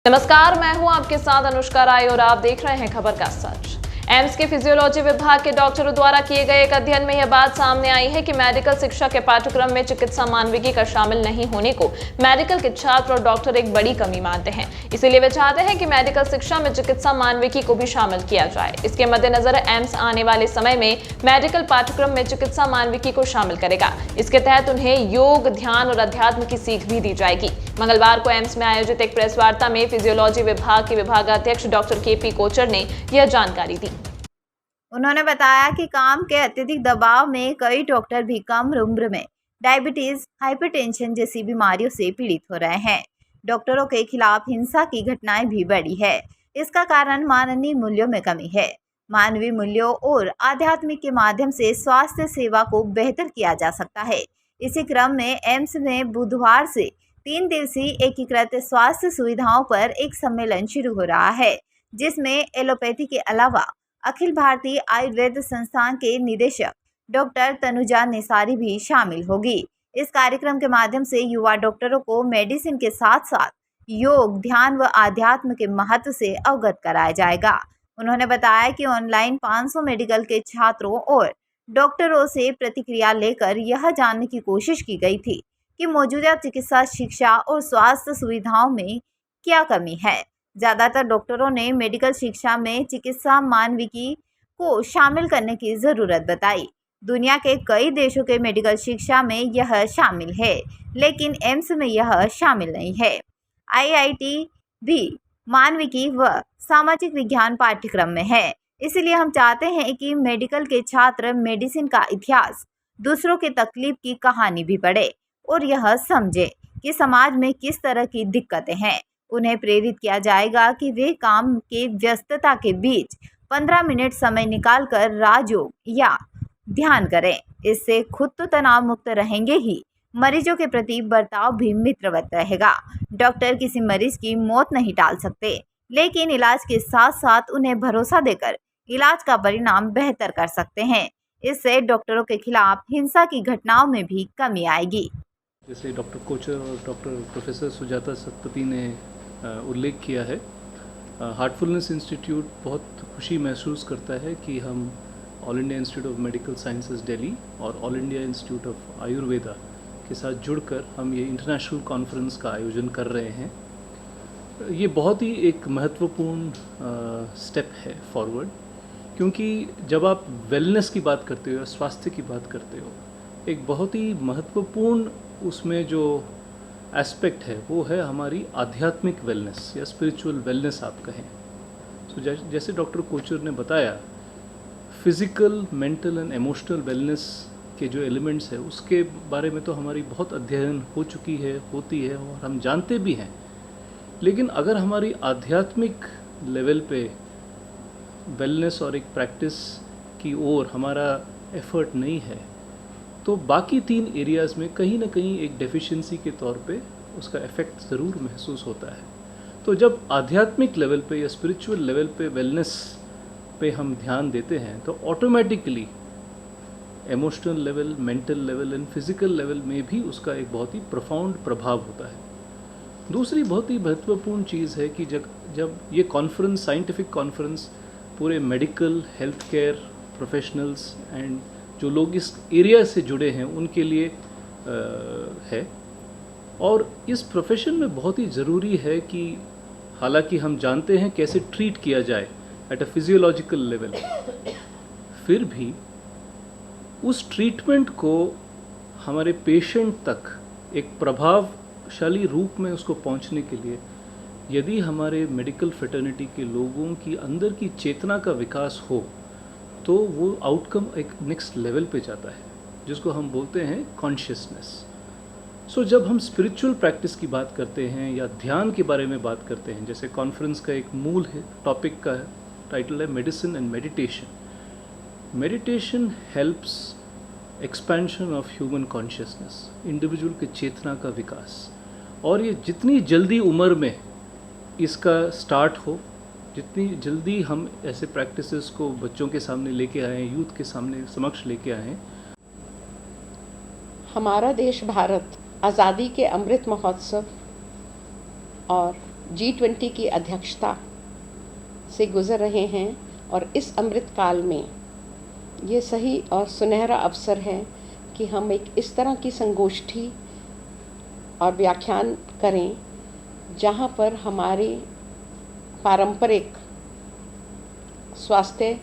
नमस्कार, मैं हूं आपके साथ अनुष्का राय और आप देख रहे हैं खबर का सच। एम्स के फिजियोलॉजी विभाग के डॉक्टरों द्वारा किए गए एक अध्ययन में यह बात सामने आई है कि मेडिकल शिक्षा के पाठ्यक्रम में चिकित्सा मानविकी का शामिल नहीं होने को मेडिकल के छात्र और डॉक्टर एक बड़ी कमी मानते हैं। इसीलिए वे चाहते हैं कि मेडिकल शिक्षा में चिकित्सा मानविकी को भी शामिल किया जाए। इसके मद्देनजर एम्स आने वाले समय में मेडिकल पाठ्यक्रम में चिकित्सा मानविकी को शामिल करेगा। इसके तहत उन्हें योग, ध्यान और अध्यात्म की सीख भी दी जाएगी। मंगलवार को एम्स में आयोजित एक प्रेस वार्ता में फिजियोलॉजी विभाग के विभागाध्यक्ष डॉक्टर के.पी. कोचर ने यह जानकारी दी। उन्होंने बताया कि काम के अत्यधिक दबाव में कई डॉक्टर भी कम उम्र में डायबिटीज, हाइपरटेंशन जैसी बीमारियों से पीड़ित हो रहे हैं। डॉक्टरों के खिलाफ हिंसा की घटनाएं भी बढ़ी है। इसका कारण मानवीय मूल्यों में कमी है। मानवीय मूल्यों और आध्यात्मिक के माध्यम से स्वास्थ्य सेवा को बेहतर किया जा सकता है। इसी क्रम में एम्स में बुधवार से 3 दिवसीय एकीकृत स्वास्थ्य सुविधाओं पर एक सम्मेलन शुरू हो रहा है, जिसमें एलोपैथी के अलावा अखिल भारतीय आयुर्वेद संस्थान के निदेशक डॉक्टर तनुजा निसारी भी शामिल होगी। इस कार्यक्रम के माध्यम से युवा डॉक्टरों को मेडिसिन के साथ साथ योग, ध्यान व आध्यात्म के महत्व से अवगत कराया जाएगा। उन्होंने बताया कि ऑनलाइन 500 मेडिकल के छात्रों और डॉक्टरों से प्रतिक्रिया लेकर यह जानने की कोशिश की गई थी कि मौजूदा चिकित्सा शिक्षा और स्वास्थ्य सुविधाओं में क्या कमी है। ज़्यादातर डॉक्टरों ने मेडिकल शिक्षा में चिकित्सा मानविकी को शामिल करने की ज़रूरत बताई। दुनिया के कई देशों के मेडिकल शिक्षा में यह शामिल है, लेकिन एम्स में यह शामिल नहीं है। IIT भी मानविकी व सामाजिक विज्ञान पाठ्यक्रम में है। इसलिए हम चाहते हैं कि मेडिकल के छात्र मेडिसिन का इतिहास, दूसरों के तकलीफ की कहानी भी पढ़े और यह समझे कि समाज में किस तरह की दिक्कतें हैं। उन्हें प्रेरित किया जाएगा कि वे काम के व्यस्तता के बीच 15 मिनट समय निकालकर राजयोग या ध्यान करें। इससे खुद तो तनाव मुक्त रहेंगे ही, मरीजों के प्रति बर्ताव भी मित्रवत रहेगा। डॉक्टर किसी मरीज की मौत नहीं टाल सकते, लेकिन इलाज के साथ साथ उन्हें भरोसा देकर इलाज का परिणाम बेहतर कर सकते हैं। इससे डॉक्टरों के खिलाफ हिंसा की घटनाओं में भी कमी आएगी। जैसे डॉक्टर कोचर और डॉक्टर प्रोफेसर सुजाता सतपथी ने उल्लेख किया है, हार्टफुलनेस इंस्टीट्यूट बहुत खुशी महसूस करता है कि हम All India Institute of Medical Sciences Delhi और All India Institute of Ayurveda के साथ जुड़कर हम ये इंटरनेशनल कॉन्फ्रेंस का आयोजन कर रहे हैं। ये बहुत ही एक महत्वपूर्ण स्टेप है फॉरवर्ड, क्योंकि जब आप वेलनेस की बात करते हो, स्वास्थ्य की बात करते हो, एक बहुत ही महत्वपूर्ण उसमें जो एस्पेक्ट है वो है हमारी आध्यात्मिक वेलनेस या स्पिरिचुअल वेलनेस आप कहें। सो जैसे डॉक्टर कोचर ने बताया, physical, mental and emotional wellness के जो एलिमेंट्स है उसके बारे में तो हमारी बहुत अध्ययन हो चुकी है, होती है और हम जानते भी हैं। लेकिन अगर हमारी आध्यात्मिक लेवल पे वेलनेस और एक प्रैक्टिस की ओर हमारा एफर्ट नहीं है, तो बाकी 3 एरियाज़ में कहीं ना कहीं एक डेफिशिएंसी के तौर पे उसका इफ़ेक्ट ज़रूर महसूस होता है। तो जब आध्यात्मिक लेवल पे या स्पिरिचुअल लेवल पे वेलनेस पे हम ध्यान देते हैं, तो automatically emotional level, mental level and physical level में भी उसका एक बहुत ही प्रोफाउंड प्रभाव होता है। दूसरी बहुत ही महत्वपूर्ण चीज़ है कि जब ये कॉन्फ्रेंस, साइंटिफिक कॉन्फ्रेंस पूरे medical, health care professionals and जो लोग इस एरिया से जुड़े हैं उनके लिए है, और इस प्रोफेशन में बहुत ही ज़रूरी है कि हालांकि हम जानते हैं कैसे ट्रीट किया जाए एट अ फिजियोलॉजिकल लेवल, फिर भी उस ट्रीटमेंट को हमारे पेशेंट तक एक प्रभावशाली रूप में उसको पहुंचने के लिए यदि हमारे मेडिकल फ्रेटर्निटी के लोगों की अंदर की चेतना का विकास हो, तो वो आउटकम एक नेक्स्ट लेवल पे जाता है, जिसको हम बोलते हैं कॉन्शियसनेस। सो जब हम स्पिरिचुअल प्रैक्टिस की बात करते हैं या ध्यान के बारे में बात करते हैं, जैसे कॉन्फ्रेंस का एक मूल है, टॉपिक का टाइटल है medicine and meditation. Meditation helps expansion of human consciousness, individual के चेतना का विकास, और ये जितनी जल्दी उम्र में इसका स्टार्ट हो, जितनी जल्दी हम ऐसे प्रैक्टिसेस को बच्चों के सामने लेके आएँ, यूथ के सामने समक्ष लेके आएँ। हमारा देश भारत आज़ादी के अमृत महोत्सव और G20 की अध्यक्षता से गुज़र रहे हैं और इस अमृत काल में ये सही और सुनहरा अवसर है कि हम एक इस तरह की संगोष्ठी और व्याख्यान करें जहाँ पर हमारे पारंपरिक स्वास्थ्य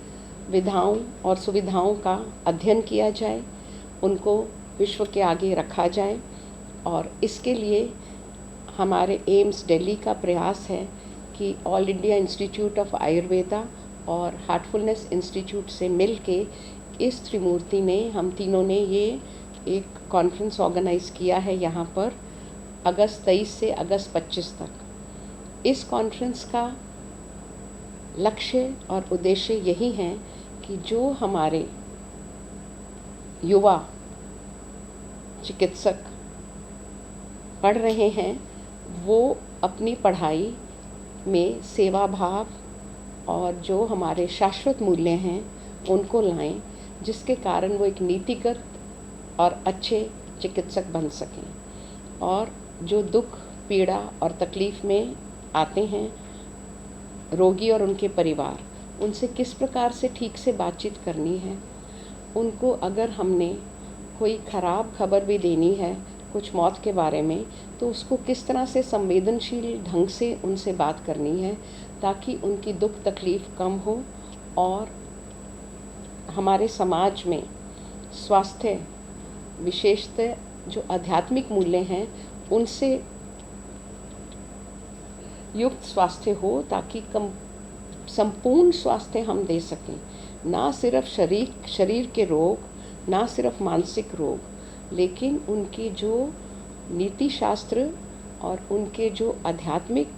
विधाओं और सुविधाओं का अध्ययन किया जाए, उनको विश्व के आगे रखा जाए। और इसके लिए हमारे एम्स दिल्ली का प्रयास है कि all India Institute of Ayurveda और हार्टफुलनेस इंस्टीट्यूट से मिल के इस त्रिमूर्ति ने, हम तीनों ने ये एक कॉन्फ्रेंस ऑर्गेनाइज़ किया है यहाँ पर अगस्त 23 से अगस्त 25 तक। इस कॉन्फ्रेंस का लक्ष्य और उद्देश्य यही है कि जो हमारे युवा चिकित्सक पढ़ रहे हैं वो अपनी पढ़ाई में सेवा भाव और जो हमारे शाश्वत मूल्य हैं उनको लाएं, जिसके कारण वो एक नीतिगत और अच्छे चिकित्सक बन सकें। और जो दुख पीड़ा और तकलीफ़ में आते हैं रोगी और उनके परिवार, उनसे किस प्रकार से ठीक से बातचीत करनी है, उनको अगर हमने कोई ख़राब खबर भी देनी है कुछ मौत के बारे में तो उसको किस तरह से संवेदनशील ढंग से उनसे बात करनी है ताकि उनकी दुख तकलीफ़ कम हो और हमारे समाज में स्वास्थ्य विशेषतः जो आध्यात्मिक मूल्य हैं उनसे युक्त स्वास्थ्य हो, ताकि संपूर्ण स्वास्थ्य हम दे सकें। ना सिर्फ शरीर के रोग, ना सिर्फ मानसिक रोग, लेकिन उनकी जो नीति शास्त्र और उनके जो आध्यात्मिक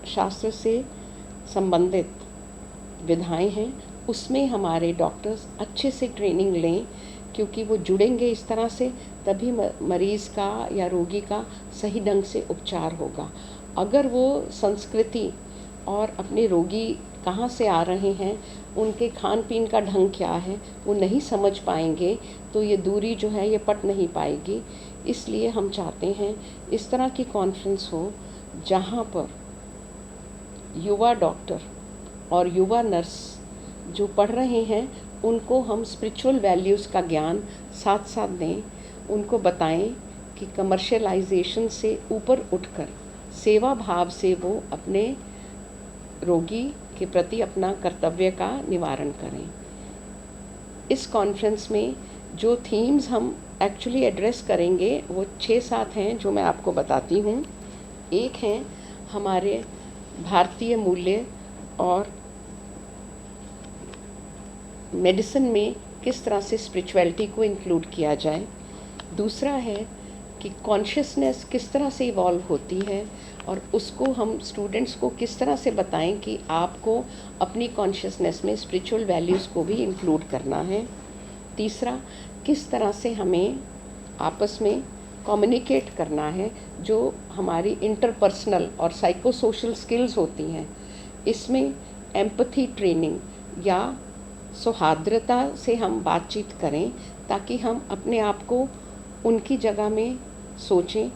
शास्त्र से संबंधित विधाएं हैं उसमें हमारे डॉक्टर्स अच्छे से ट्रेनिंग लें, क्योंकि वो जुड़ेंगे इस तरह से तभी मरीज़ का या रोगी का सही ढंग से उपचार होगा। अगर वो संस्कृति और अपने रोगी कहाँ से आ रहे हैं, उनके खान पीन का ढंग क्या है, वो नहीं समझ पाएंगे तो ये दूरी जो है ये पट नहीं पाएगी। इसलिए हम चाहते हैं इस तरह की कॉन्फ्रेंस हो जहाँ पर युवा डॉक्टर और युवा नर्स जो पढ़ रहे हैं उनको हम स्पिरिचुअल वैल्यूज़ का ज्ञान साथ साथ दें, उनको बताएं कि कमर्शियलाइजेशन से ऊपर उठकर सेवा भाव से वो अपने रोगी के प्रति अपना कर्तव्य का निवारण करें। इस कॉन्फ्रेंस में जो थीम्स हम एक्चुअली एड्रेस करेंगे वो 6-7 हैं जो मैं आपको बताती हूँ। एक है हमारे भारतीय मूल्य और मेडिसिन में किस तरह से स्पिरिचुअलिटी को इंक्लूड किया जाए। दूसरा है कि कॉन्शियसनेस किस तरह से इवॉल्व होती है और उसको हम स्टूडेंट्स को किस तरह से बताएं कि आपको अपनी कॉन्शियसनेस में स्पिरिचुअल वैल्यूज़ को भी इंक्लूड करना है। तीसरा, किस तरह से हमें आपस में कम्युनिकेट करना है, जो हमारी इंटरपर्सनल और साइको सोशल स्किल्स होती हैं, इसमें एम्पैथी ट्रेनिंग या सौहार्द्रता से हम बातचीत करें ताकि हम अपने आप को उनकी जगह में सोचें,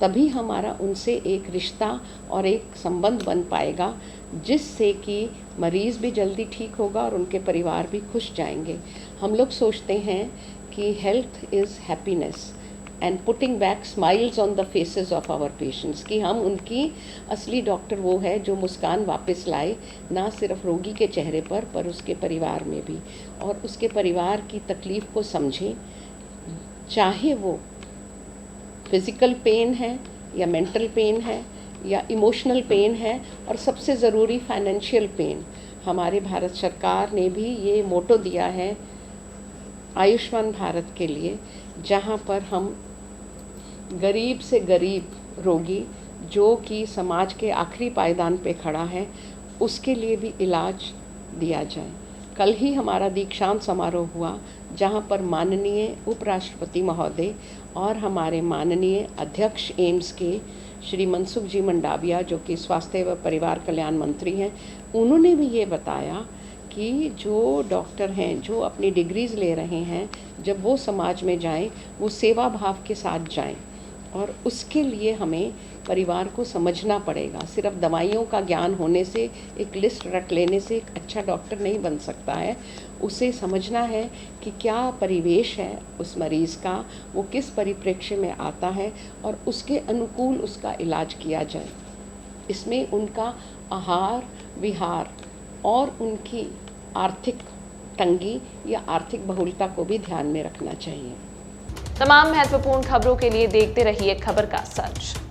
तभी हमारा उनसे एक रिश्ता और एक संबंध बन पाएगा जिससे कि मरीज़ भी जल्दी ठीक होगा और उनके परिवार भी खुश जाएंगे। हम लोग सोचते हैं कि health is happiness and putting back smiles on the faces of our patients, कि हम उनकी असली डॉक्टर वो है जो मुस्कान वापस लाए, ना सिर्फ रोगी के चेहरे पर उसके परिवार में भी, और उसके परिवार की तकलीफ़ को समझें, चाहे वो फिज़िकल पेन है या मेंटल पेन है या इमोशनल पेन है, और सबसे ज़रूरी फाइनेंशियल पेन। हमारे भारत सरकार ने भी ये मोटो दिया है आयुष्मान भारत के लिए, जहाँ पर हम गरीब से गरीब रोगी जो कि समाज के आखिरी पायदान पे खड़ा है उसके लिए भी इलाज दिया जाए। कल ही हमारा दीक्षांत समारोह हुआ जहाँ पर माननीय उपराष्ट्रपति महोदय और हमारे माननीय अध्यक्ष एम्स के श्री मनसुख जी मंडाविया, जो कि स्वास्थ्य व परिवार कल्याण मंत्री हैं, उन्होंने भी ये बताया कि जो डॉक्टर हैं जो अपनी डिग्रीज़ ले रहे हैं, जब वो समाज में जाएं वो सेवा भाव के साथ जाएं और उसके लिए हमें परिवार को समझना पड़ेगा। सिर्फ दवाइयों का ज्ञान होने से, एक लिस्ट रट लेने से एक अच्छा डॉक्टर नहीं बन सकता है। उसे समझना है कि क्या परिवेश है उस मरीज़ का, वो किस परिप्रेक्ष्य में आता है और उसके अनुकूल उसका इलाज किया जाए। इसमें उनका आहार विहार और उनकी आर्थिक तंगी या आर्थिक बहुलता को भी ध्यान में रखना चाहिए। तमाम महत्वपूर्ण खबरों के लिए देखते रहिए खबर का सच।